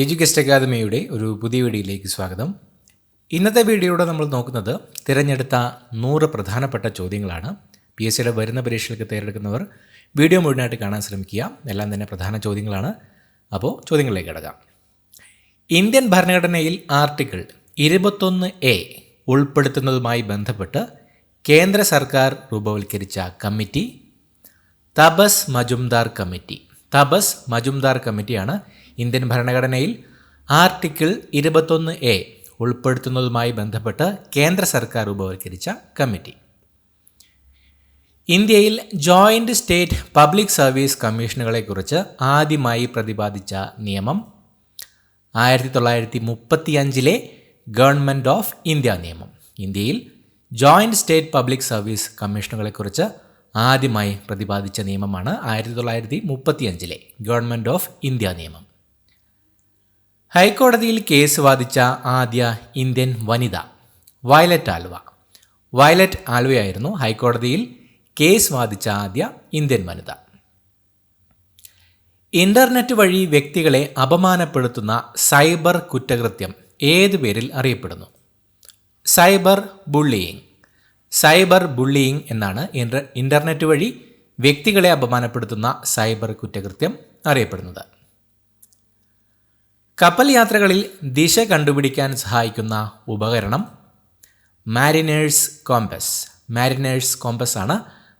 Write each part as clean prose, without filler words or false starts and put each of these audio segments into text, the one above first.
Education അക്കാദമിയുടെ ഒരു പുതിയ വീഡിയോയിലേക്ക് സ്വാഗതം. ഇന്നത്തെ വീഡിയോയുടെ നമ്മൾ നോക്കുന്നത് തിരഞ്ഞെടുത്ത 100 പ്രധാനപ്പെട്ട ചോദ്യങ്ങളാണ്. PSCയുടെ വരുന്ന പരീക്ഷകൾക്ക് തയ്യാറെടുക്കുന്നവർ വീഡിയോ മുഴുവനായിട്ട് കാണാൻ ശ്രമിക്കുക. എല്ലാം തന്നെ പ്രധാന ചോദ്യങ്ങളാണ്. അപ്പോൾ ചോദ്യങ്ങളിലേക്ക് കിടക്കാം. ഇന്ത്യൻ ഭരണഘടനയിൽ ആർട്ടിക്കിൾ 21A ഉൾപ്പെടുത്തുന്നതുമായി ബന്ധപ്പെട്ട് കേന്ദ്ര സർക്കാർ രൂപവൽക്കരിച്ച കമ്മിറ്റി തപസ് മജുംദാർ കമ്മിറ്റി. തപസ് മജുംദാർ കമ്മിറ്റിയാണ് ഇന്ത്യൻ ഭരണഘടനയിൽ ആർട്ടിക്കിൾ 21A ഉൾപ്പെടുത്തുന്നതുമായി ബന്ധപ്പെട്ട് കേന്ദ്ര സർക്കാർ രൂപവൽക്കരിച്ച കമ്മിറ്റി. ഇന്ത്യയിൽ ജോയിൻ്റ് സ്റ്റേറ്റ് പബ്ലിക് സർവീസ് കമ്മീഷനുകളെക്കുറിച്ച് ആദ്യമായി പ്രതിപാദിച്ച നിയമം 1935 ഗവൺമെൻറ് ഓഫ് ഇന്ത്യ നിയമം. ഇന്ത്യയിൽ ജോയിൻ്റ് സ്റ്റേറ്റ് പബ്ലിക് സർവീസ് കമ്മീഷനുകളെക്കുറിച്ച് ആദ്യമായി പ്രതിപാദിച്ച നിയമമാണ് 1935 ഗവൺമെൻറ് ഓഫ് ഇന്ത്യ നിയമം. ഹൈക്കോടതിയിൽ കേസ് വാദിച്ച ആദ്യ ഇന്ത്യൻ വനിത വയലറ്റ് ആൽവ. വയലറ്റ് ആൽവയായിരുന്നു ഹൈക്കോടതിയിൽ കേസ് വാദിച്ച ആദ്യ ഇന്ത്യൻ വനിത. ഇൻ്റർനെറ്റ് വഴി വ്യക്തികളെ അപമാനപ്പെടുത്തുന്ന സൈബർ കുറ്റകൃത്യം ഏതു പേരിൽ അറിയപ്പെടുന്നു? Cyber bullying. സൈബർ ബുള്ളിയിങ് എന്നാണ് ഇൻ്റർനെറ്റ് വഴി വ്യക്തികളെ അപമാനപ്പെടുത്തുന്ന സൈബർ കുറ്റകൃത്യം അറിയപ്പെടുന്നത്. കപ്പൽ യാത്രകളിൽ ദിശ കണ്ടുപിടിക്കാൻ സഹായിക്കുന്ന ഉപകരണം മാരിനേഴ്സ് കോമ്പസ്. മാരിനേഴ്സ് കോമ്പസ് ആണ്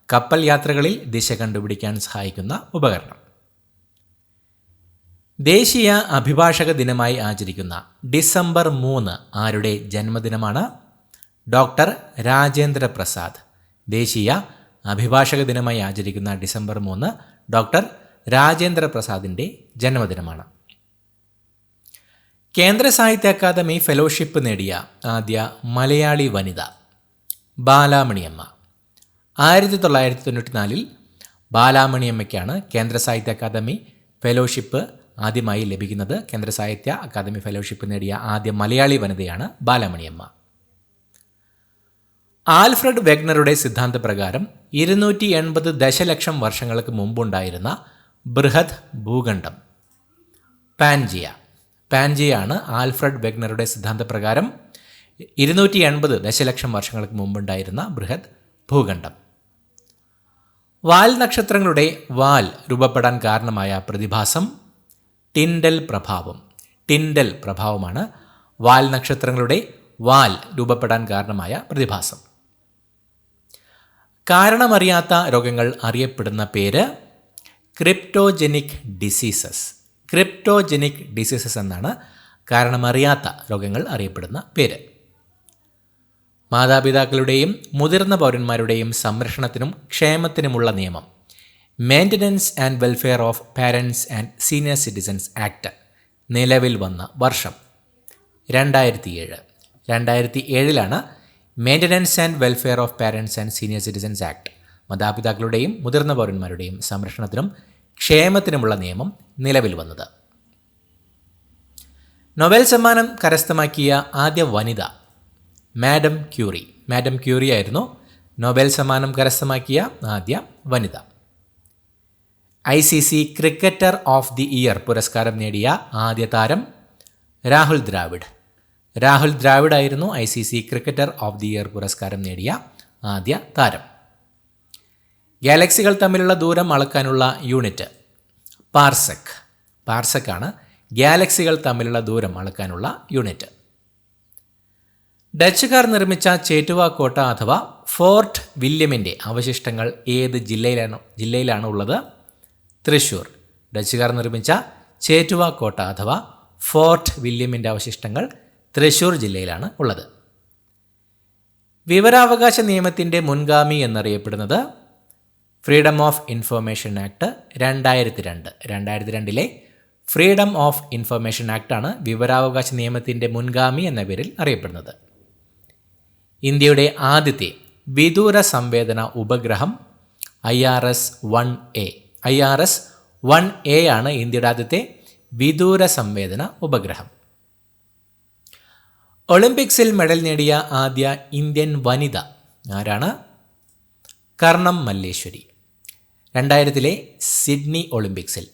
കപ്പൽ യാത്രകളിൽ ദിശ കണ്ടുപിടിക്കാൻ സഹായിക്കുന്ന ഉപകരണം. ദേശീയ അഭിഭാഷക ദിനമായി ആചരിക്കുന്ന ഡിസംബർ 3 ആരുടെ ജന്മദിനമാണ്? ഡോക്ടർ രാജേന്ദ്ര പ്രസാദ്. ദേശീയ അഭിഭാഷക ദിനമായി ആചരിക്കുന്ന ഡിസംബർ 3 ഡോക്ടർ രാജേന്ദ്ര പ്രസാദിൻ്റെ ജന്മദിനമാണ്. കേന്ദ്ര സാഹിത്യ അക്കാദമി ഫെലോഷിപ്പ് നേടിയ ആദ്യ മലയാളി വനിത ബാലാമണിയമ്മ. 1994 ബാലാമണിയമ്മയ്ക്കാണ് കേന്ദ്ര സാഹിത്യ അക്കാദമി ഫെലോഷിപ്പ് ആദ്യമായി ലഭിക്കുന്നത്. കേന്ദ്ര സാഹിത്യ അക്കാദമി ഫെലോഷിപ്പ് നേടിയ ആദ്യ മലയാളി വനിതയാണ് ബാലാമണിയമ്മ. ആൽഫ്രഡ് വെഗ്നറുടെ സിദ്ധാന്തപ്രകാരം 280 ദശലക്ഷം വർഷങ്ങൾക്ക് മുമ്പുണ്ടായിരുന്ന ബൃഹത് ഭൂഖണ്ഡം പാൻജിയ. പാൻജിയാണ് ആൽഫ്രഡ് വെഗ്നറുടെ സിദ്ധാന്തപ്രകാരം 280 ദശലക്ഷം വർഷങ്ങൾക്ക് മുമ്പുണ്ടായിരുന്ന ബൃഹത് ഭൂഖണ്ഡം. വാൽ നക്ഷത്രങ്ങളുടെ വാൽ രൂപപ്പെടാൻ കാരണമായ പ്രതിഭാസം ടിൻഡൽ പ്രഭാവം. ടിൻഡൽ പ്രഭാവമാണ് വാൽ നക്ഷത്രങ്ങളുടെ വാൽ രൂപപ്പെടാൻ കാരണമായ പ്രതിഭാസം. കാരണമറിയാത്ത രോഗങ്ങൾ അറിയപ്പെടുന്ന പേര് ക്രിപ്റ്റോജനിക് ഡിസീസസ്. ക്രിപ്റ്റോജനിക് ഡിസീസസ് എന്നാണ് കാരണമറിയാത്ത രോഗങ്ങൾ അറിയപ്പെടുന്ന പേര്. മാതാപിതാക്കളുടെയും മുതിർന്ന പൗരന്മാരുടെയും സംരക്ഷണത്തിനും ക്ഷേമത്തിനുമുള്ള നിയമം maintenance and welfare of parents and senior citizens act നിലവിൽ വന്ന വർഷം 2007. 2007 maintenance and welfare of parents and senior citizens act, മാതാപിതാക്കളുടെയും മുതിർന്ന പൗരന്മാരുടെയും സംരക്ഷണത്തിനും ക്ഷേമത്തിനുമുള്ള നിയമം നിലവിൽ വന്നത്. നൊബേൽ സമ്മാനം കരസ്ഥമാക്കിയ ആദ്യ വനിത മാഡം ക്യൂറി. മാഡം ക്യൂറി ആയിരുന്നു നൊബേൽ സമ്മാനം കരസ്ഥമാക്കിയ ആദ്യ വനിത. ICC cricketer of the year പുരസ്കാരം നേടിയ ആദ്യ താരം രാഹുൽ ദ്രാവിഡ്. രാഹുൽ ദ്രാവിഡ് ആയിരുന്നു ICC cricketer of the year പുരസ്കാരം നേടിയ ആദ്യ താരം. ഗാലക്സികൾ തമ്മിലുള്ള ദൂരം അളക്കാനുള്ള യൂണിറ്റ് പാർസെക്. പാർസെക്കാണ് ഗാലക്സികൾ തമ്മിലുള്ള ദൂരം അളക്കാനുള്ള യൂണിറ്റ്. ഡച്ചുകാർ നിർമ്മിച്ച ചേറ്റുവ കോട്ട അഥവാ ഫോർട്ട് വില്യമിൻ്റെ അവശിഷ്ടങ്ങൾ ഏത് ജില്ലയിലാണ് ഉള്ളത്? തൃശ്ശൂർ. ഡച്ചുകാർ നിർമ്മിച്ച ചേറ്റുവ കോട്ട അഥവാ ഫോർട്ട് വില്യമിൻ്റെ അവശിഷ്ടങ്ങൾ തൃശ്ശൂർ ജില്ലയിലാണ് ഉള്ളത്. വിവരാവകാശ നിയമത്തിൻ്റെ മുൻഗാമി എന്നറിയപ്പെടുന്നത് freedom of information act 2002. 2002 freedom of information ആക്ടാണ് വിവരാവകാശ നിയമത്തിൻ്റെ മുൻഗാമി എന്ന പേരിൽ അറിയപ്പെടുന്നത്. ഇന്ത്യയുടെ ആദ്യത്തെ വിദൂര സംവേദന ഉപഗ്രഹം IRS-1A. IRS-1A ആണ് ഇന്ത്യയുടെ ആദ്യത്തെ വിദൂര സംവേദന ഉപഗ്രഹം. ഒളിമ്പിക്സിൽ മെഡൽ നേടിയ ആദ്യ ഇന്ത്യൻ വനിത ആരാണ്? കർണം മല്ലേശ്വരി. 2000 സിഡ്നി ഒളിമ്പിക്സിൽ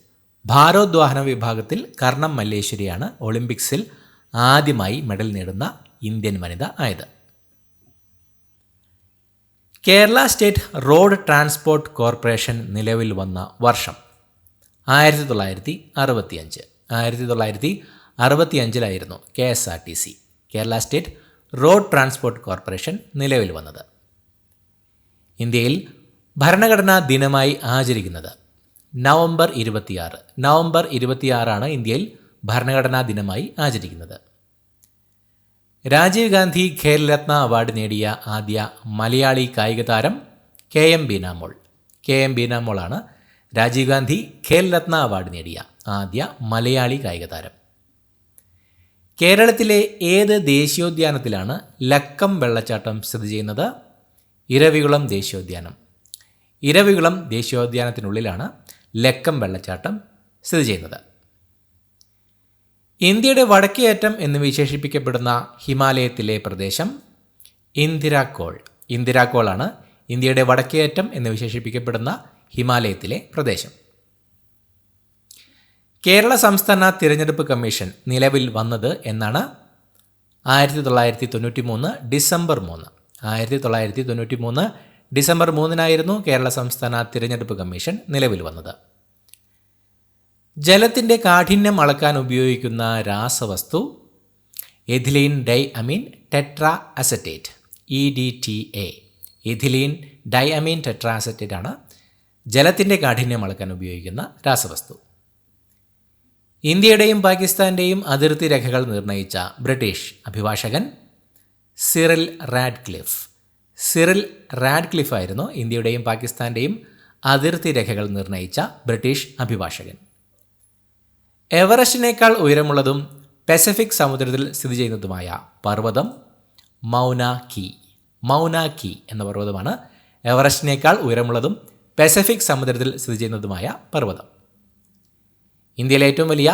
ഭാരോദ്വാഹന വിഭാഗത്തിൽ കർണം മല്ലേശ്വരിയാണ് ഒളിമ്പിക്സിൽ ആദ്യമായി മെഡൽ നേടുന്ന ഇന്ത്യൻ വനിത ആയത്. Kerala state road transport corporation നിലവിൽ വന്ന വർഷം 1965. 1965 KSRTC Kerala state road transport corporation നിലവിൽ വന്നത്. ഇന്ത്യയിൽ ഭരണഘടനാ ദിനമായി ആചരിക്കുന്നത് നവംബർ 26. നവംബർ 26 ഇന്ത്യയിൽ ഭരണഘടനാ ദിനമായി ആചരിക്കുന്നത്. രാജീവ് ഗാന്ധി ഖേൽരത്ന അവാർഡ് നേടിയ ആദ്യ മലയാളി കായിക താരം KM ബീനാമോൾ. KM ബീനാമോളാണ് രാജീവ് ഗാന്ധി ഖേൽരത്ന അവാർഡ് നേടിയ ആദ്യ മലയാളി കായിക താരം. കേരളത്തിലെ ഏത് ദേശീയോദ്യാനത്തിലാണ് ലക്കം വെള്ളച്ചാട്ടം സ്ഥിതി ചെയ്യുന്നത്? ഇരവികുളം ദേശീയോദ്യാനം. ഇരവികുളം ദേശീയോദ്യാനത്തിനുള്ളിലാണ് ലക്കം വെള്ളച്ചാട്ടം സ്ഥിതി ചെയ്യുന്നത്. ഇന്ത്യയുടെ വടക്കേയറ്റം എന്ന് വിശേഷിപ്പിക്കപ്പെടുന്ന ഹിമാലയത്തിലെ പ്രദേശം ഇന്ദിരാക്കോൾ. ഇന്ദിരാക്കോളാണ് ഇന്ത്യയുടെ വടക്കേയറ്റം എന്ന് വിശേഷിപ്പിക്കപ്പെടുന്ന ഹിമാലയത്തിലെ പ്രദേശം. കേരള സംസ്ഥാന തിരഞ്ഞെടുപ്പ് കമ്മീഷൻ നിലവിൽ വന്നത് എന്നാണ്? 1993 ഡിസംബർ 3. 1993 ഡിസംബർ 3 കേരള സംസ്ഥാന തിരഞ്ഞെടുപ്പ് കമ്മീഷൻ നിലവിൽ വന്നത്. ജലത്തിൻ്റെ കാഠിന്യം അളക്കാൻ ഉപയോഗിക്കുന്ന രാസവസ്തു ethylene di amine tetra acetate, EDTA. Ethylene di amine tetra acetate ആണ് ജലത്തിൻ്റെ കാഠിന്യം അളക്കാൻ ഉപയോഗിക്കുന്ന രാസവസ്തു. ഇന്ത്യയുടെയും പാകിസ്ഥാൻ്റെയും അതിർത്തി രേഖകൾ നിർണയിച്ച ബ്രിട്ടീഷ് അഭിഭാഷകൻ സിറിൽ റാഡ്ക്ലിഫ്. സിറിൽ റാഡ്ക്ലിഫ് ആയിരുന്നു ഇന്ത്യയുടെയും പാകിസ്ഥാൻ്റെയും അതിർത്തി രേഖകൾ നിർണയിച്ച ബ്രിട്ടീഷ് അഭിഭാഷകൻ. എവറസ്റ്റിനേക്കാൾ ഉയരമുള്ളതും പസഫിക് സമുദ്രത്തിൽ സ്ഥിതി ചെയ്യുന്നതുമായ പർവ്വതം മൗന കീ. മൗന കീ എന്ന പർവ്വതമാണ് എവറസ്റ്റിനേക്കാൾ ഉയരമുള്ളതും പസഫിക് സമുദ്രത്തിൽ സ്ഥിതി ചെയ്യുന്നതുമായ പർവ്വതം. ഇന്ത്യയിലെ ഏറ്റവും വലിയ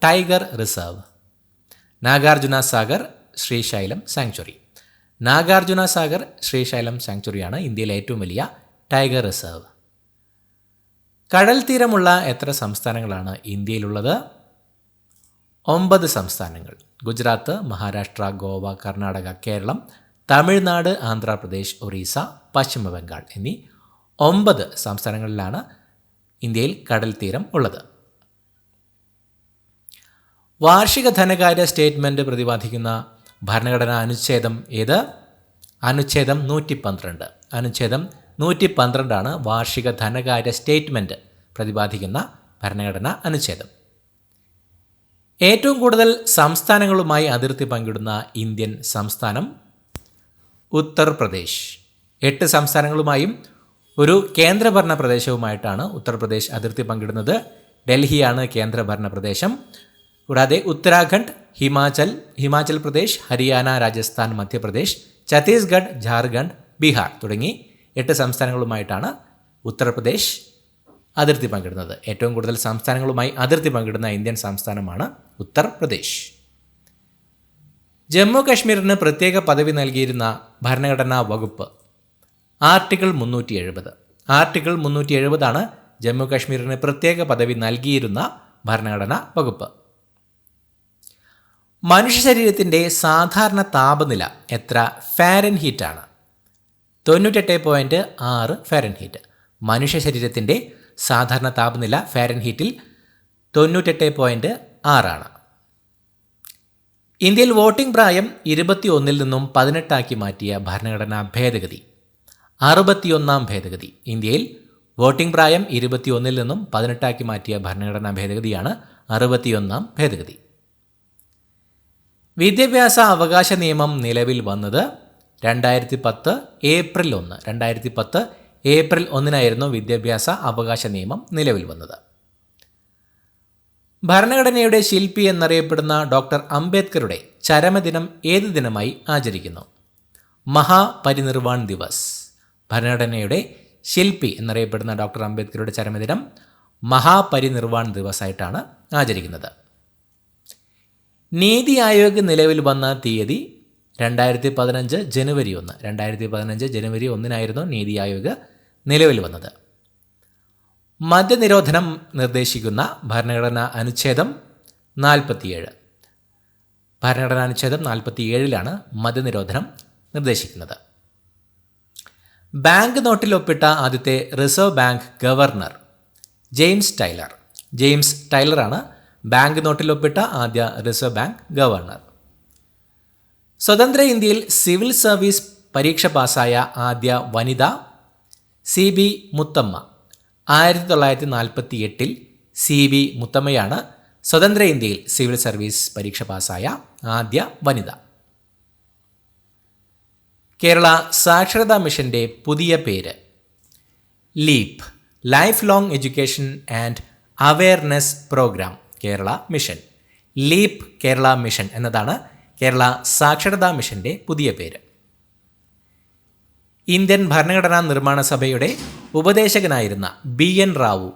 tiger reserve Nagarjuna Sagar Srisailam sanctuary. Nagarjuna Sagar Srisailam സാങ്ച്വറിയാണ് ഇന്ത്യയിലെ ഏറ്റവും വലിയ ടൈഗർ റിസർവ്. കടൽ തീരമുള്ള എത്ര സംസ്ഥാനങ്ങളാണ് ഇന്ത്യയിലുള്ളത്? 9 സംസ്ഥാനങ്ങൾ. ഗുജറാത്ത്, മഹാരാഷ്ട്ര, ഗോവ, കർണാടക, കേരളം, തമിഴ്നാട്, ആന്ധ്രാപ്രദേശ്, ഒറീസ, പശ്ചിമ ബംഗാൾ എന്നീ 9 സംസ്ഥാനങ്ങളിലാണ് ഇന്ത്യയിൽ കടൽ തീരം ഉള്ളത്. വാർഷിക ധനകാര്യ സ്റ്റേറ്റ്മെൻറ്റ് പ്രതിപാദിക്കുന്ന ഭരണഘടനാ അനുച്ഛേദം ഏത്? അനുച്ഛേദം 112. അനുച്ഛേദം 112 വാർഷിക ധനകാര്യ സ്റ്റേറ്റ്മെൻറ്റ് പ്രതിപാദിക്കുന്ന ഭരണഘടനാ അനുച്ഛേദം. ഏറ്റവും കൂടുതൽ സംസ്ഥാനങ്ങളുമായി അതിർത്തി പങ്കിടുന്ന ഇന്ത്യൻ സംസ്ഥാനം ഉത്തർപ്രദേശ്. 8 സംസ്ഥാനങ്ങളുമായും ഒരു കേന്ദ്രഭരണ പ്രദേശവുമായിട്ടാണ് ഉത്തർപ്രദേശ് അതിർത്തി പങ്കിടുന്നത്. ഡൽഹിയാണ് കേന്ദ്രഭരണ പ്രദേശം. കൂടാതെ ഉത്തരാഖണ്ഡ്, ഹിമാചൽ പ്രദേശ്, ഹരിയാന, രാജസ്ഥാൻ, മധ്യപ്രദേശ്, ഛത്തീസ്ഗഡ്, ജാർഖണ്ഡ്, ബീഹാർ തുടങ്ങി 8 സംസ്ഥാനങ്ങളുമായിട്ടാണ് ഉത്തർപ്രദേശ് അതിർത്തി പങ്കിടുന്നത്. ഏറ്റവും കൂടുതൽ സംസ്ഥാനങ്ങളുമായി അതിർത്തി പങ്കിടുന്ന ഇന്ത്യൻ സംസ്ഥാനമാണ് ഉത്തർപ്രദേശ്. ജമ്മു കാശ്മീരിന് പ്രത്യേക പദവി നൽകിയിരുന്ന ഭരണഘടനാ വകുപ്പ് ആർട്ടിക്കിൾ 370. ആർട്ടിക്കിൾ 370 ജമ്മു കാശ്മീരിന് പ്രത്യേക പദവി നൽകിയിരുന്ന ഭരണഘടനാ വകുപ്പ്. മനുഷ്യ ശരീരത്തിൻ്റെ സാധാരണ താപനില എത്ര ഫാരൻഹീറ്റാണ്? 98.6 ഫാരൻഹീറ്റ്. മനുഷ്യ ശരീരത്തിൻ്റെ സാധാരണ താപനില ഫാരൻഹീറ്റിൽ 98.6. ഇന്ത്യയിൽ വോട്ടിംഗ് പ്രായം 21 നിന്നും 18 മാറ്റിയ ഭരണഘടനാ ഭേദഗതി 61-ാം ഭേദഗതി. ഇന്ത്യയിൽ വോട്ടിംഗ് പ്രായം 21 നിന്നും 18 മാറ്റിയ ഭരണഘടനാ ഭേദഗതിയാണ് 61-ാം ഭേദഗതി. വിദ്യാഭ്യാസ അവകാശ നിയമം നിലവിൽ വന്നത് 2010 ഏപ്രിൽ 1. 2010 ഏപ്രിൽ 1 വിദ്യാഭ്യാസ അവകാശ നിയമം നിലവിൽ വന്നത്. ഭരണഘടനയുടെ ശില്പി എന്നറിയപ്പെടുന്ന ഡോക്ടർ അംബേദ്കറുടെ ചരമദിനം ഏത് ദിനമായി ആചരിക്കുന്നു? മഹാപരിനിർവാൺ ദിവസ്. ഭരണഘടനയുടെ ശില്പി എന്നറിയപ്പെടുന്ന ഡോക്ടർ അംബേദ്കറുടെ ചരമദിനം മഹാപരിനിർവാൺ ദിവസായിട്ടാണ് ആചരിക്കുന്നത്. നീതി ആയോഗ് നിലവിൽ വന്ന തീയതി 2015 ജനുവരി 1. 2015 ജനുവരി 1 നീതി ആയോഗ് നിലവിൽ വന്നത്. മദ്യനിരോധനം നിർദ്ദേശിക്കുന്ന ഭരണഘടനാ അനുച്ഛേദം 47. ഭരണഘടനാ അനുച്ഛേദം 47 മദ്യനിരോധനം നിർദ്ദേശിക്കുന്നത്. ബാങ്ക് നോട്ടിൽ ഒപ്പിട്ട ആദ്യത്തെ reserve bank governor James Taylor. James ടൈലറാണ് ബാങ്ക് നോട്ടിൽ ഒപ്പിട്ട ആദ്യ റിസർവ് ബാങ്ക് ഗവർണർ. സ്വതന്ത്ര ഇന്ത്യയിൽ സിവിൽ സർവീസ് പരീക്ഷ പാസ്സായ ആദ്യ വനിത CB മുത്തമ്മ. 1948 CB മുത്തമ്മയാണ് സ്വതന്ത്ര ഇന്ത്യയിൽ സിവിൽ സർവീസ് പരീക്ഷ പാസ്സായ ആദ്യ വനിത. കേരള സാക്ഷരതാ മിഷൻ്റെ പുതിയ പേര് leap, life long education and awareness programme Kerala mission. Leap Kerala mission എന്നതാണ് കേരള സാക്ഷരതാ മിഷൻ്റെ പുതിയ പേര്. ഇന്ത്യൻ ഭരണഘടനാ നിർമ്മാണ സഭയുടെ ഉപദേശകനായിരുന്ന BN റാവു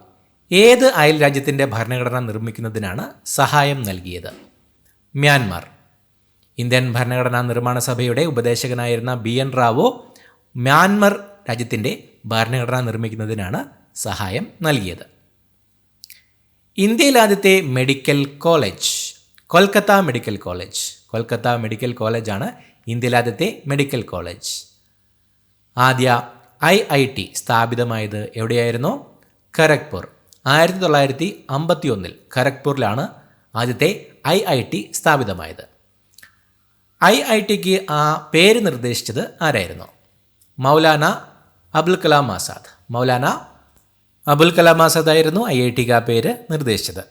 ഏത് അയൽ രാജ്യത്തിൻ്റെ ഭരണഘടന നിർമ്മിക്കുന്നതിനാണ് സഹായം നൽകിയത്? മ്യാൻമാർ. ഇന്ത്യൻ ഭരണഘടനാ നിർമ്മാണ സഭയുടെ ഉപദേശകനായിരുന്ന BN റാവു മ്യാൻമർ രാജ്യത്തിൻ്റെ ഭരണഘടന നിർമ്മിക്കുന്നതിനാണ് സഹായം നൽകിയത്. ഇന്ത്യയിൽ ആദ്യത്തെ medical college Kolkata medical college. Kolkata medical കോളേജാണ് ഇന്ത്യയിലെ ആദ്യത്തെ മെഡിക്കൽ കോളേജ്. ആദ്യ IIT സ്ഥാപിതമായത് എവിടെയായിരുന്നു? ഖരഗ്പൂർ. 1951 ഖരഗ്പൂരിലാണ് ആദ്യത്തെ IIT സ്ഥാപിതമായത്. IITക്ക് ആ പേര് നിർദ്ദേശിച്ചത് ആരായിരുന്നു? മൗലാന അബുൽ കലാം ആസാദ്. മൗലാന അബുൽ കലാം ആസാദ് ആയിരുന്നു IITക്ക് ആ പേര് നിർദ്ദേശിച്ചത്.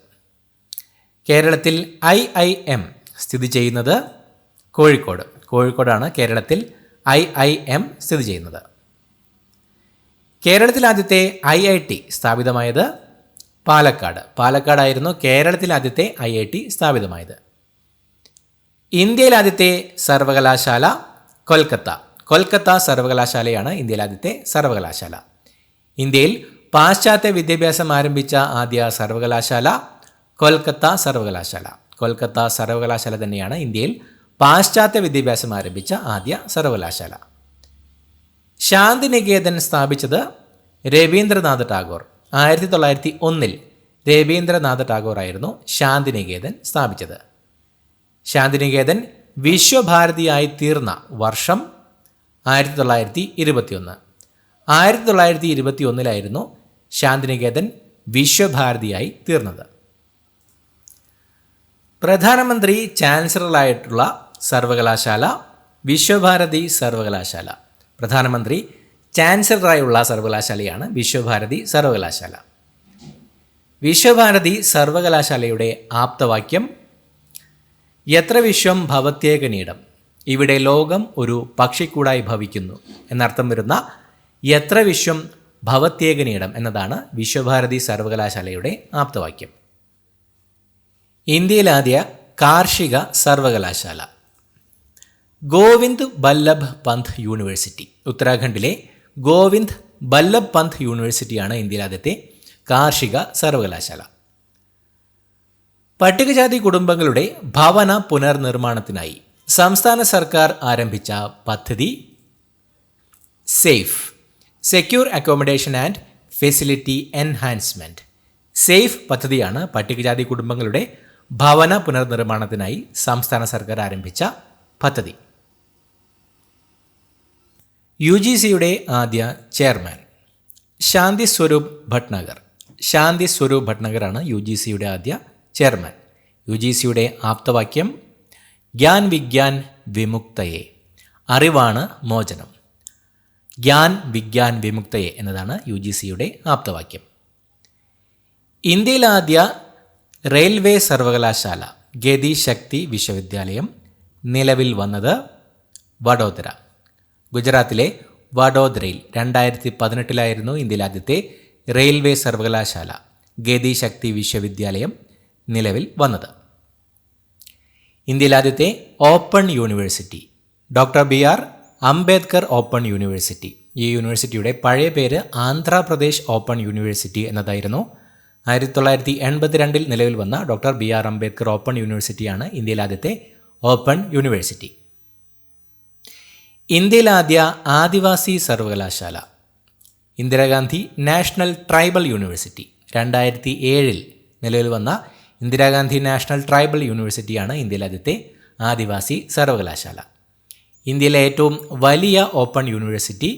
കേരളത്തിൽ IIM സ്ഥിതി ചെയ്യുന്നത് കോഴിക്കോട്. കോഴിക്കോടാണ് കേരളത്തിൽ IIM സ്ഥിതി ചെയ്യുന്നത്. കേരളത്തിൽ ആദ്യത്തെ IIT സ്ഥാപിതമായത് പാലക്കാട്. പാലക്കാടായിരുന്നു കേരളത്തിൽ ആദ്യത്തെ IIT സ്ഥാപിതമായത്. ഇന്ത്യയിൽ ആദ്യത്തെ സർവകലാശാല കൊൽക്കത്ത. കൊൽക്കത്ത സർവകലാശാലയാണ് ഇന്ത്യയിൽ ആദ്യത്തെ സർവകലാശാല. ഇന്ത്യയിൽ പാശ്ചാത്യ വിദ്യാഭ്യാസം ആരംഭിച്ച ആദ്യ സർവകലാശാല കൊൽക്കത്ത സർവകലാശാല. കൊൽക്കത്ത സർവകലാശാല തന്നെയാണ് ഇന്ത്യയിൽ പാശ്ചാത്യ വിദ്യാഭ്യാസം ആരംഭിച്ച ആദ്യ സർവകലാശാല. ശാന്തിനികേതൻ സ്ഥാപിച്ചത് രവീന്ദ്രനാഥ ടാഗോർ. 1901 രവീന്ദ്രനാഥ ടാഗോർ ആയിരുന്നു ശാന്തിനികേതൻ സ്ഥാപിച്ചത്. ശാന്തിനികേതൻ വിശ്വഭാരതിയായി തീർന്ന വർഷം 1921. 1921 ശാന്തിനികേതൻ വിശ്വഭാരതിയായി തീർന്നത്. പ്രധാനമന്ത്രി ചാൻസലറായിട്ടുള്ള സർവകലാശാല വിശ്വഭാരതി സർവകലാശാല. പ്രധാനമന്ത്രി ചാൻസലറായുള്ള സർവകലാശാലയാണ് വിശ്വഭാരതി സർവകലാശാല. വിശ്വഭാരതി സർവകലാശാലയുടെ ആപ്തവാക്യം യത്ര വിശ്വം ഭവത്യേകനീടം, ഇവിടെ ലോകം ഒരു പക്ഷിക്കൂടായി ഭവിക്കുന്നു എന്നർത്ഥം വരുന്ന യത്ര വിശ്വം ഭവത്യേകനീടം എന്നതാണ് വിശ്വഭാരതി സർവകലാശാലയുടെ ആപ്തവാക്യം. ഇന്ത്യയിലാദ്യ കാർഷിക സർവകലാശാല ഗോവിന്ദ് ബല്ലഭ് പന്ത് യൂണിവേഴ്സിറ്റി. ഉത്തരാഖണ്ഡിലെ ഗോവിന്ദ് ബല്ലഭ് പന്ത് യൂണിവേഴ്സിറ്റിയാണ് ഇന്ത്യയിലെ ആദ്യത്തെ കാർഷിക സർവകലാശാല. പട്ടികജാതി കുടുംബങ്ങളുടെ ഭവന പുനർനിർമ്മാണത്തിനായി സംസ്ഥാന സർക്കാർ ആരംഭിച്ച പദ്ധതി safe, secure accommodation and facility enhancement. Safe പദ്ധതിയാണ് പട്ടികജാതി കുടുംബങ്ങളുടെ ഭവന പുനർനിർമ്മാണത്തിനായി സംസ്ഥാന സർക്കാർ ആരംഭിച്ച പദ്ധതി. UGCയുടെ ആദ്യ ചെയർമാൻ ശാന്തി സ്വരൂപ് ഭട്നഗർ. ശാന്തി സ്വരൂപ് ഭട്നഗറാണ് UGCയുടെ ആദ്യ ചെയർമാൻ. UGCയുടെ ആപ്തവാക്യം ഗ്യാൻ വിഗ്യാൻ വിമുക്തയെ, അറിവാണ് മോചനം. ഗ്യാൻ വിഗ്യാൻ വിമുക്തയെ എന്നതാണ് UGCയുടെ ആപ്തവാക്യം. ഇന്ത്യയിലാദ്യ റെയിൽവേ സർവകലാശാല ഗതി ശക്തി വിശ്വവിദ്യാലയം നിലവിൽ വന്നത് വഡോദര. ഗുജറാത്തിലെ വഡോദരയിൽ 2018 ഇന്ത്യയിലെ ആദ്യത്തെ റെയിൽവേ സർവകലാശാല ഗതി ശക്തി വിശ്വവിദ്യാലയം നിലവിൽ വന്നത്. ഇന്ത്യയിലെ ആദ്യത്തെ open university doctor BR Ambedkar open university. ഈ യൂണിവേഴ്സിറ്റിയുടെ പഴയ പേര് ആന്ധ്രാപ്രദേശ് ഓപ്പൺ യൂണിവേഴ്സിറ്റി എന്നതായിരുന്നു. 1982 നിലവിൽ വന്ന ഡോക്ടർ BR അംബേദ്കർ ഓപ്പൺ യൂണിവേഴ്സിറ്റിയാണ് ഇന്ത്യയിലെ ആദ്യത്തെ ഓപ്പൺ യൂണിവേഴ്സിറ്റി. ഇന്ത്യയിലെ ആദ്യ ആദിവാസി സർവകലാശാല ഇന്ദിരാഗാന്ധി നാഷണൽ ട്രൈബൽ യൂണിവേഴ്സിറ്റി 2007 നിലവിൽ വന്ന ഇന്ദിരാഗാന്ധി നാഷണൽ ട്രൈബൽ യൂണിവേഴ്സിറ്റിയാണ് ഇന്ത്യയിലെ ആദ്യത്തെ ആദിവാസി സർവകലാശാല. ഇന്ത്യയിലെ ഏറ്റവും വലിയ open university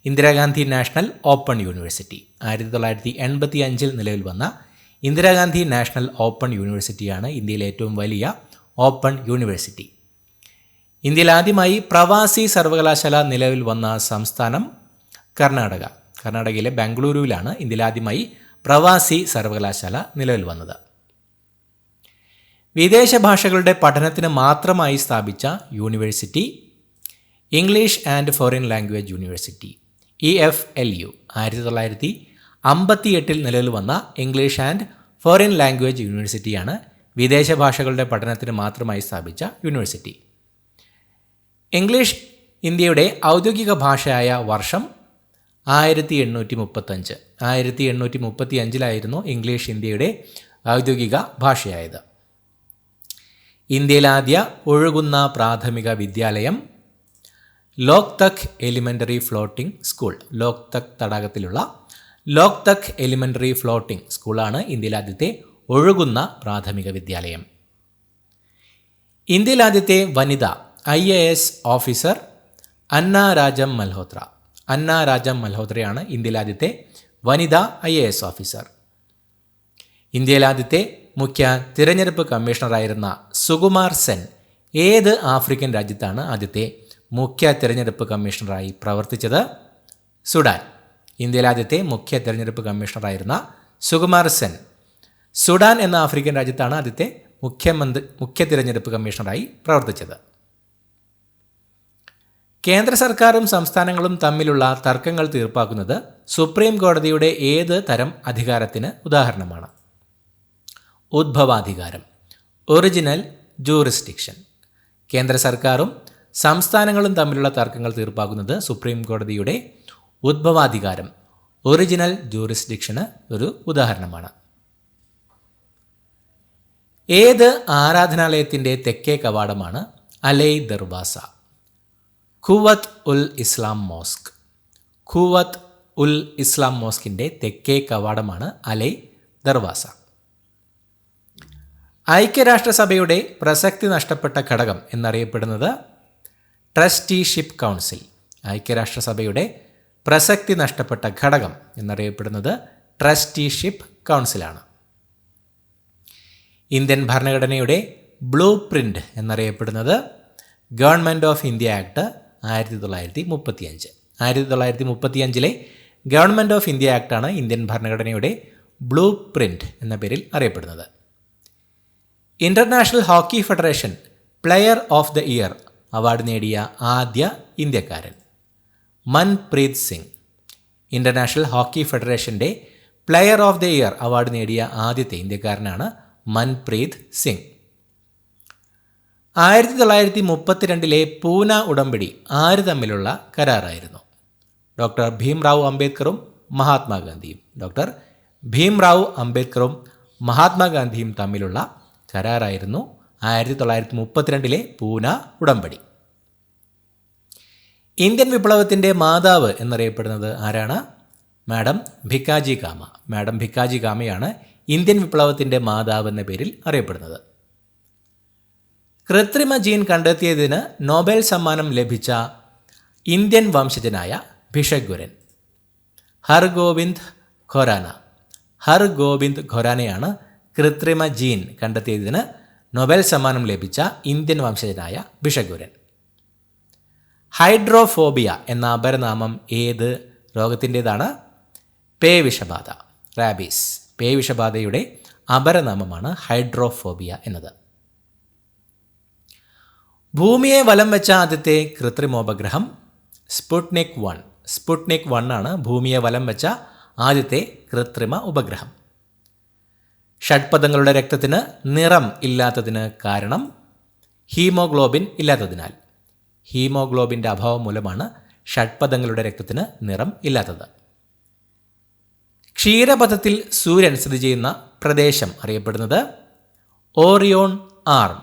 Indira Gandhi national open university. 1985 നിലവിൽ വന്ന ഇന്ദിരാഗാന്ധി നാഷണൽ ഓപ്പൺ യൂണിവേഴ്സിറ്റിയാണ് ഇന്ത്യയിലെ ഏറ്റവും വലിയ ഓപ്പൺ യൂണിവേഴ്സിറ്റി. ഇന്ത്യയിൽ ആദ്യമായി പ്രവാസി സർവകലാശാല നിലവിൽ വന്ന സംസ്ഥാനം കർണാടക. കർണാടകയിലെ ബംഗളൂരുവിലാണ് ഇന്ത്യയിൽ ആദ്യമായി പ്രവാസി സർവകലാശാല നിലവിൽ വന്നത്. വിദേശ ഭാഷകളുടെ പഠനത്തിന് മാത്രമായി സ്ഥാപിച്ച university English and foreign language university EFLU. 1958 നിലവിൽ വന്ന ഇംഗ്ലീഷ് ആൻഡ് ഫോറിൻ ലാംഗ്വേജ് യൂണിവേഴ്സിറ്റിയാണ് വിദേശ ഭാഷകളുടെ പഠനത്തിന് മാത്രമായി സ്ഥാപിച്ച യൂണിവേഴ്സിറ്റി. ഇംഗ്ലീഷ് ഇന്ത്യയുടെ ഔദ്യോഗിക ഭാഷയായ വർഷം 1835. 1835 ഇംഗ്ലീഷ് ഇന്ത്യയുടെ ഔദ്യോഗിക ഭാഷയായത്. ഇന്ത്യയിലാദ്യ ഒഴുകുന്ന പ്രാഥമിക വിദ്യാലയം Loktak elementary floating school. Loktak തടാകത്തിലുള്ള ലോക്തക് എലിമെൻ്ററി ഫ്ലോട്ടിംഗ് സ്കൂളാണ് ഇന്ത്യയിലെ ആദ്യത്തെ ഒഴുകുന്ന പ്രാഥമിക വിദ്യാലയം. ഇന്ത്യയിലെ ആദ്യത്തെ വനിത IAS ഓഫീസർ അന്ന രാജം മൽഹോത്ര. അന്ന രാജം മൽഹോത്രയാണ് ഇന്ത്യയിലെ ആദ്യത്തെ വനിതാ IAS ഓഫീസർ. ഇന്ത്യയിലെ ആദ്യത്തെ മുഖ്യ തിരഞ്ഞെടുപ്പ് കമ്മീഷണറായിരുന്ന സുകുമാർ സെൻ ഏത് ആഫ്രിക്കൻ രാജ്യത്താണ് ആദ്യത്തെ മുഖ്യ തിരഞ്ഞെടുപ്പ് കമ്മീഷണറായി പ്രവർത്തിച്ചത്? സുഡാൻ. ഇന്ത്യയിലെ ആദ്യത്തെ മുഖ്യ തിരഞ്ഞെടുപ്പ് കമ്മീഷണറായിരുന്ന സുകുമാർ സെൻ സുഡാൻ എന്ന ആഫ്രിക്കൻ രാജ്യത്താണ് ആദ്യത്തെ മുഖ്യ തിരഞ്ഞെടുപ്പ് കമ്മീഷണറായി പ്രവർത്തിച്ചത്. കേന്ദ്ര സർക്കാരും സംസ്ഥാനങ്ങളും തമ്മിലുള്ള തർക്കങ്ങൾ തീർപ്പാക്കുന്നത് സുപ്രീം കോടതിയുടെ ഏത് തരം അധികാരത്തിന് ഉദാഹരണമാണ്? ഉദ്ഭവാധികാരം, ഒറിജിനൽ ജൂറിസ്ഡിക്ഷൻ. കേന്ദ്ര സർക്കാരും സംസ്ഥാനങ്ങളും തമ്മിലുള്ള തർക്കങ്ങൾ തീർപ്പാക്കുന്നത് സുപ്രീം കോടതിയുടെ ഉദ്ഭവാധികാരം, ഒറിജിനൽ ജൂറിസ്ഡിക്ഷന് ഒരു ഉദാഹരണമാണ്. ഏത് ആരാധനാലയത്തിൻ്റെ തെക്കേ കവാടമാണ് അലൈ ദർവാസ? ഖുവത്ത് ഉൽ ഇസ്ലാം മോസ്ക്. ഖുവത്ത് ഉൽ ഇസ്ലാം മോസ്കിൻ്റെ തെക്കേ കവാടമാണ് അലൈ ദർവാസ. ഐക്യരാഷ്ട്രസഭയുടെ പ്രസക്തി നഷ്ടപ്പെട്ട ഘടകം എന്നറിയപ്പെടുന്നത് ട്രസ്റ്റിഷിപ്പ് കൗൺസിൽ. ഐക്യരാഷ്ട്രസഭയുടെ പ്രസക്തി നഷ്ടപ്പെട്ട ഘടകം എന്നറിയപ്പെടുന്നത് ട്രസ്റ്റിഷിപ്പ് കൗൺസിലാണ്. ഇന്ത്യൻ ഭരണഘടനയുടെ ബ്ലൂ പ്രിൻ്റ് എന്നറിയപ്പെടുന്നത് government of India act 1935. 1935 government of India ആക്ടാണ് ഇന്ത്യൻ ഭരണഘടനയുടെ ബ്ലൂ പ്രിൻ്റ് എന്ന പേരിൽ അറിയപ്പെടുന്നത്. International hockey federation player of the year award നേടിയ ആദ്യ ഇന്ത്യക്കാരൻ മൻപ്രീത് സിംഗ്. ഇൻ്റർനാഷണൽ ഹോക്കി ഫെഡറേഷൻ്റെ player of the year award നേടിയ ആദ്യത്തെ ഇന്ത്യക്കാരനാണ് മൻപ്രീത് സിംഗ്. 1932 പൂന ഉടമ്പടി ആര് തമ്മിലുള്ള കരാറായിരുന്നു? ഡോക്ടർ ഭീംറാവു അംബേദ്കറും മഹാത്മാഗാന്ധിയും. ഡോക്ടർ ഭീംറാവു അംബേദ്കറും മഹാത്മാഗാന്ധിയും തമ്മിലുള്ള കരാറായിരുന്നു 1932 പൂന ഉടമ്പടി. ഇന്ത്യൻ വിപ്ലവത്തിൻ്റെ മാതാവ് എന്നറിയപ്പെടുന്നത് ആരാണ്? മാഡം ഭിക്കാജി കാമ. മാഡം ഭിക്കാജി കാമയാണ് ഇന്ത്യൻ വിപ്ലവത്തിൻ്റെ മാതാവ് എന്ന പേരിൽ അറിയപ്പെടുന്നത്. കൃത്രിമ ജീൻ കണ്ടെത്തിയതിന് നോബൽ സമ്മാനം ലഭിച്ച ഇന്ത്യൻ വംശജനായ ഭിഷഗ്വരൻ ഹർഗോവിന്ദ് ഖൊറാന. ഹർഗോവിന്ദ് ഖൊറാനയാണ് കൃത്രിമ ജീൻ കണ്ടെത്തിയതിന് നൊബേൽ സമ്മാനം ലഭിച്ച ഇന്ത്യൻ വംശജനായ ഭിഷഗ്വരൻ. ഹൈഡ്രോഫോബിയ എന്ന അപരനാമം ഏത് രോഗത്തിൻ്റേതാണ്? പേവിഷബാധ, റാബീസ്. പേവിഷബാധയുടെ അപരനാമമാണ് ഹൈഡ്രോഫോബിയ എന്നത്. ഭൂമിയെ വലം വെച്ച ആദ്യത്തെ കൃത്രിമോപഗ്രഹം സ്പുട്നിക് 1. സ്പുട്നിക് 1 ആണ് ഭൂമിയെ വലം വെച്ച ആദ്യത്തെ കൃത്രിമ ഉപഗ്രഹം. ഷഡ്പദങ്ങളുടെ രക്തത്തിന് നിറം ഇല്ലാത്തതിന് കാരണം ഹീമോഗ്ലോബിൻ ഇല്ലാത്തതിനാൽ. ഹീമോഗ്ലോബിൻ്റെ അഭാവം മൂലമാണ് ഷഡ്പദങ്ങളുടെ രക്തത്തിന് നിറം ഇല്ലാത്തത്. ക്ഷീരപഥത്തിൽ സൂര്യൻ സ്ഥിതി ചെയ്യുന്ന പ്രദേശം അറിയപ്പെടുന്നത് ഓറിയോൺ ആർം.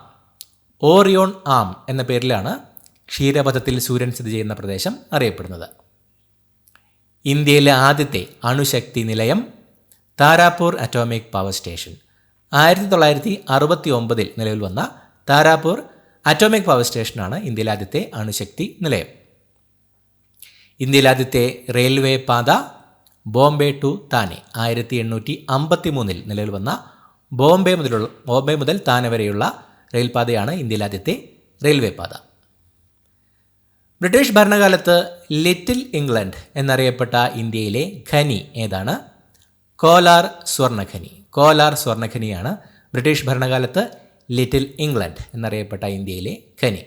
ഓറിയോൺ ആം എന്ന പേരിലാണ് ക്ഷീരപഥത്തിൽ സൂര്യൻ സ്ഥിതി ചെയ്യുന്ന പ്രദേശം അറിയപ്പെടുന്നത്. ഇന്ത്യയിലെ ആദ്യത്തെ അണുശക്തി നിലയം താരാപൂർ അറ്റോമിക് പവർ സ്റ്റേഷൻ. 1969 നിലവിൽ വന്ന താരാപൂർ അറ്റോമിക് പവർ സ്റ്റേഷനാണ് ഇന്ത്യയിലെ ആദ്യത്തെ അണുശക്തി നിലയം. ഇന്ത്യയിലെ ആദ്യത്തെ റെയിൽവേ പാത ബോംബെ ടു താനെ. 1853 നിലവിൽ വന്ന ബോംബെ മുതൽ താനെ വരെയുള്ള റെയിൽപാതയാണ് ഇന്ത്യയിലെ ആദ്യത്തെ റെയിൽവേ പാത. ബ്രിട്ടീഷ് ഭരണകാലത്ത് ലിറ്റിൽ ഇംഗ്ലണ്ട് എന്നറിയപ്പെട്ട ഇന്ത്യയിലെ ഖനി ഏതാണ്? കോലാർ സ്വർണ്ണഖനി. കോലാർ സ്വർണ്ണഖനിയാണ് ബ്രിട്ടീഷ് ഭരണകാലത്ത് ലിറ്റിൽ ഇംഗ്ലണ്ട് എന്നറിയപ്പെട്ട ഇന്ത്യയിലെ ഖനി.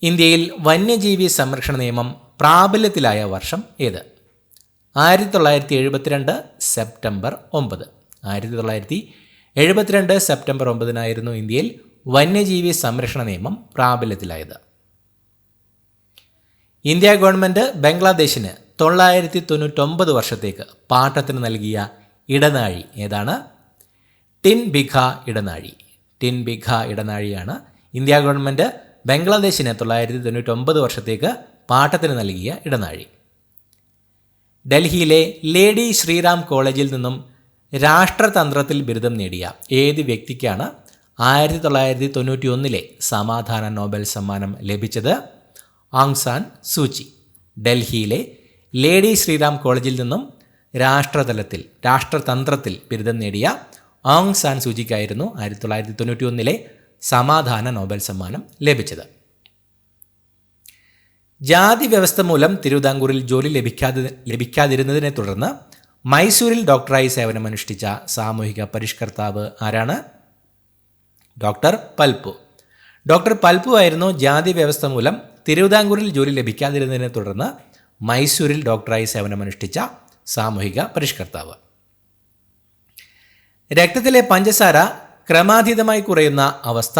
ഇന്ത്യയിൽ വന്യജീവി സംരക്ഷണ നിയമം പ്രാബല്യത്തിലായ വർഷം ഏത്? 1972 സെപ്റ്റംബർ 9. 1972 സെപ്റ്റംബർ 9 ഇന്ത്യയിൽ വന്യജീവി സംരക്ഷണ നിയമം പ്രാബല്യത്തിലായത്. ഇന്ത്യ ഗവൺമെൻറ് ബംഗ്ലാദേശിന് 999 വർഷത്തേക്ക് പാട്ടത്തിന് നൽകിയ ഇടനാഴി ഏതാണ്? ടിൻബിഘ ഇടനാഴി. ടിൻബിഘ ഇടനാഴിയാണ് ഇന്ത്യ ഗവൺമെൻറ് ബംഗ്ലാദേശിന് 999 വർഷത്തേക്ക് പാട്ടത്തിന് നൽകിയ ഇടനാഴി. ഡൽഹിയിലെ ലേഡി ശ്രീറാം കോളേജിൽ നിന്നും രാഷ്ട്രതന്ത്രത്തിൽ ബിരുദം നേടിയ ഏത് വ്യക്തിക്കാണ് 1991 സമാധാന നോബൽ സമ്മാനം ലഭിച്ചത്? ആങ് സാൻ സൂചി. ഡൽഹിയിലെ ലേഡി ശ്രീറാം കോളേജിൽ നിന്നും രാഷ്ട്രതന്ത്രത്തിൽ ബിരുദം നേടിയ ആങ് സാൻ സൂചിക്കായിരുന്നു 1991 സമാധാന നോബൽ സമ്മാനം ലഭിച്ചത്. ജാതി വ്യവസ്ഥ മൂലം തിരുവിതാംകൂറിൽ ജോലി ലഭിക്കാതിരുന്നതിനെ തുടർന്ന് മൈസൂരിൽ ഡോക്ടറായി സേവനമനുഷ്ഠിച്ച സാമൂഹിക പരിഷ്കർത്താവ് ആരാണ്? ഡോക്ടർ പൽപു. ഡോക്ടർ പൽപു ആയിരുന്നു ജാതി വ്യവസ്ഥ മൂലം തിരുവിതാംകൂറിൽ ജോലി ലഭിക്കാതിരുന്നതിനെ തുടർന്ന് മൈസൂരിൽ ഡോക്ടറായി സേവനമനുഷ്ഠിച്ച സാമൂഹിക പരിഷ്കർത്താവ്. രക്തത്തിലെ പഞ്ചസാര ക്രമാതീതമായി കുറയുന്ന അവസ്ഥ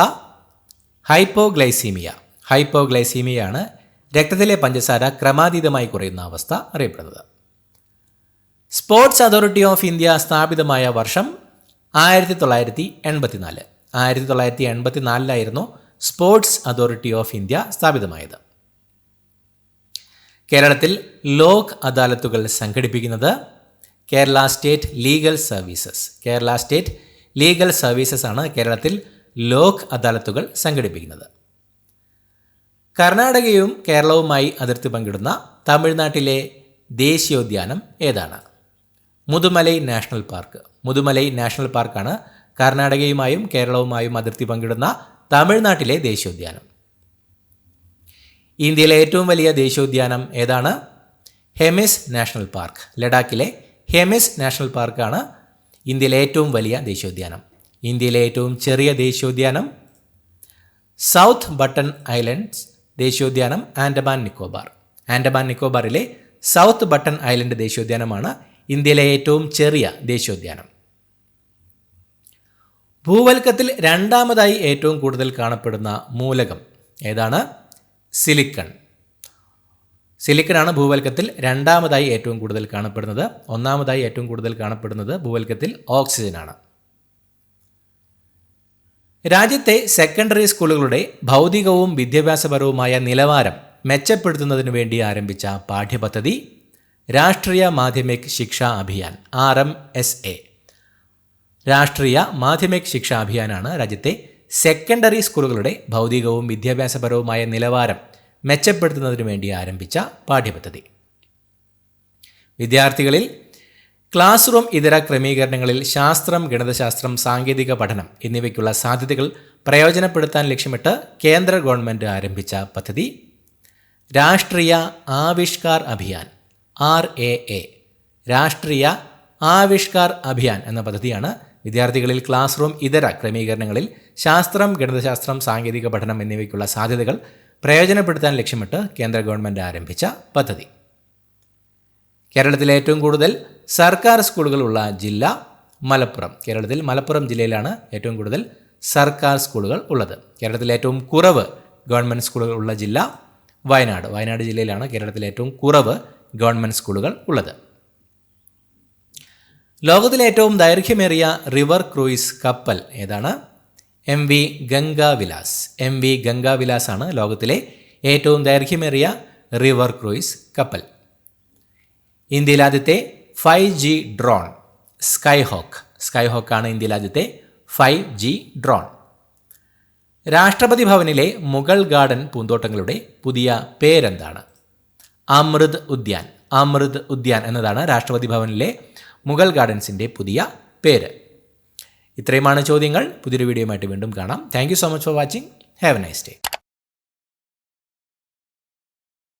ഹൈപ്പോഗ്ലൈസീമിയ. ഹൈപ്പോഗ്ലൈസീമിയയാണ് രക്തത്തിലെ പഞ്ചസാര ക്രമാതീതമായി കുറയുന്ന അവസ്ഥ അറിയപ്പെടുന്നത്. സ്പോർട്സ് അതോറിറ്റി ഓഫ് ഇന്ത്യ സ്ഥാപിതമായ വർഷം 1984. 1984 സ്പോർട്സ് അതോറിറ്റി ഓഫ് ഇന്ത്യ സ്ഥാപിതമായത്. കേരളത്തിൽ ലോക് അദാലത്തുകൾ സംഘടിപ്പിക്കുന്നത് Kerala state legal services. Kerala state legal services ആണ് കേരളത്തിൽ ലോക് അദാലത്തുകൾ സംഘടിപ്പിക്കുന്നത്. കർണാടകയും കേരളവുമായി അതിർത്തി പങ്കിടുന്ന തമിഴ്നാട്ടിലെ ദേശീയോദ്യാനം ഏതാണ്? Mudumalai national park. Mudumalai national പാർക്കാണ് കർണാടകയുമായും കേരളവുമായും അതിർത്തി പങ്കിടുന്ന തമിഴ്നാട്ടിലെ ദേശീയോദ്യാനം. ഇന്ത്യയിലെ ഏറ്റവും വലിയ ദേശീയോദ്യാനം ഏതാണ്? Hemis national park. ലഡാക്കിലെ ഹെമിസ് നാഷണൽ പാർക്കാണ് ഇന്ത്യയിലെ ഏറ്റവും വലിയ ദേശീയോദ്യാനം. ഇന്ത്യയിലെ ഏറ്റവും ചെറിയ ദേശീയോദ്യാനം സൗത്ത് ബട്ടൺ ഐലൻഡ്സ് ദേശീയോദ്യാനം ആൻഡമാൻ നിക്കോബാർ. ആൻഡമാൻ നിക്കോബാറിലെ സൗത്ത് ബട്ടൺ ഐലൻഡ് ദേശീയോദ്യാനമാണ് ഇന്ത്യയിലെ ഏറ്റവും ചെറിയ ദേശീയോദ്യാനം. ഭൂവൽക്കത്തിൽ രണ്ടാമതായി ഏറ്റവും കൂടുതൽ കാണപ്പെടുന്ന മൂലകം ഏതാണ്? സിലിക്കൺ. സിലിക്കണാണ് ഭൂവൽക്കത്തിൽ രണ്ടാമതായി ഏറ്റവും കൂടുതൽ കാണപ്പെടുന്നത്. ഒന്നാമതായി ഏറ്റവും കൂടുതൽ കാണപ്പെടുന്നത് ഭൂവൽക്കത്തിൽ ഓക്സിജനാണ്. രാജ്യത്തെ സെക്കൻഡറി സ്കൂളുകളുടെ ഭൗതികവും വിദ്യാഭ്യാസപരവുമായ നിലവാരം മെച്ചപ്പെടുത്തുന്നതിനു വേണ്ടി ആരംഭിച്ച പാഠ്യപദ്ധതി രാഷ്ട്രീയ മാധ്യമിക് ശിക്ഷാ അഭിയാൻ RMSA. രാഷ്ട്രീയ മാധ്യമിക് ശിക്ഷാ അഭിയാനാണ് രാജ്യത്തെ സെക്കൻഡറി സ്കൂളുകളുടെ ഭൗതികവും വിദ്യാഭ്യാസപരവുമായ നിലവാരം മെച്ചപ്പെടുത്തുന്നതിനു വേണ്ടി ആരംഭിച്ച പാഠ്യപദ്ധതി. വിദ്യാർത്ഥികളിൽ ക്ലാസ് റൂം ഇതര ക്രമീകരണങ്ങളിൽ ശാസ്ത്രം, ഗണിതശാസ്ത്രം, സാങ്കേതിക പഠനം എന്നിവയ്ക്കുള്ള സാധ്യതകൾ പ്രയോജനപ്പെടുത്താൻ ലക്ഷ്യമിട്ട് കേന്ദ്ര ഗവൺമെൻറ് ആരംഭിച്ച പദ്ധതി രാഷ്ട്രീയ ആവിഷ്കാർ അഭിയാൻ RAA. രാഷ്ട്രീയ ആവിഷ്കാർ അഭിയാൻ എന്ന പദ്ധതിയാണ് വിദ്യാർത്ഥികളിൽ ക്ലാസ് റൂം ഇതര ക്രമീകരണങ്ങളിൽ ശാസ്ത്രം, ഗണിതശാസ്ത്രം, സാങ്കേതിക പഠനം എന്നിവയ്ക്കുള്ള സാധ്യതകൾ പ്രയോജനപ്പെടുത്താൻ ലക്ഷ്യമിട്ട് കേന്ദ്ര ഗവൺമെൻറ് ആരംഭിച്ച പദ്ധതി. കേരളത്തിലെ ഏറ്റവും കൂടുതൽ സർക്കാർ സ്കൂളുകളുള്ള ജില്ല മലപ്പുറം. കേരളത്തിൽ മലപ്പുറം ജില്ലയിലാണ് ഏറ്റവും കൂടുതൽ സർക്കാർ സ്കൂളുകൾ ഉള്ളത്. കേരളത്തിലെ ഏറ്റവും കുറവ് ഗവൺമെൻറ് സ്കൂളുകൾ ഉള്ള ജില്ല വയനാട്. വയനാട് ജില്ലയിലാണ് കേരളത്തിലെ ഏറ്റവും കുറവ് ഗവൺമെൻറ് സ്കൂളുകൾ ഉള്ളത്. ലോകത്തിലെ ഏറ്റവും ദൈർഘ്യമേറിയ റിവർ ക്രൂയിസ് കപ്പൽ ഏതാണ്? MV ഗംഗാവിലാസ്. MV ഗംഗാവിലാസ് ആണ് ലോകത്തിലെ ഏറ്റവും ദൈർഘ്യമേറിയ റിവർ ക്രൂയിസ് കപ്പൽ. ഇന്ത്യയിലെ ആദ്യത്തെ 5G ഡ്രോൺ സ്കൈഹോക്കാണ് ഇന്ത്യയിലെ ആദ്യത്തെ 5G ഡ്രോൺ. രാഷ്ട്രപതി ഭവനിലെ മുഗൾ ഗാർഡൻ പൂന്തോട്ടങ്ങളുടെ പുതിയ പേരെന്താണ്? അമൃത് ഉദ്യാൻ എന്നതാണ് രാഷ്ട്രപതി ഭവനിലെ മുഗൾ ഗാർഡൻസിൻ്റെ പുതിയ പേര്. ഇത്രയുമാണ് ചോദ്യങ്ങൾ. പുതിയൊരു വീഡിയോയുമായിട്ട് വീണ്ടും കാണാം. Thank you so much for watching. Have A nice day.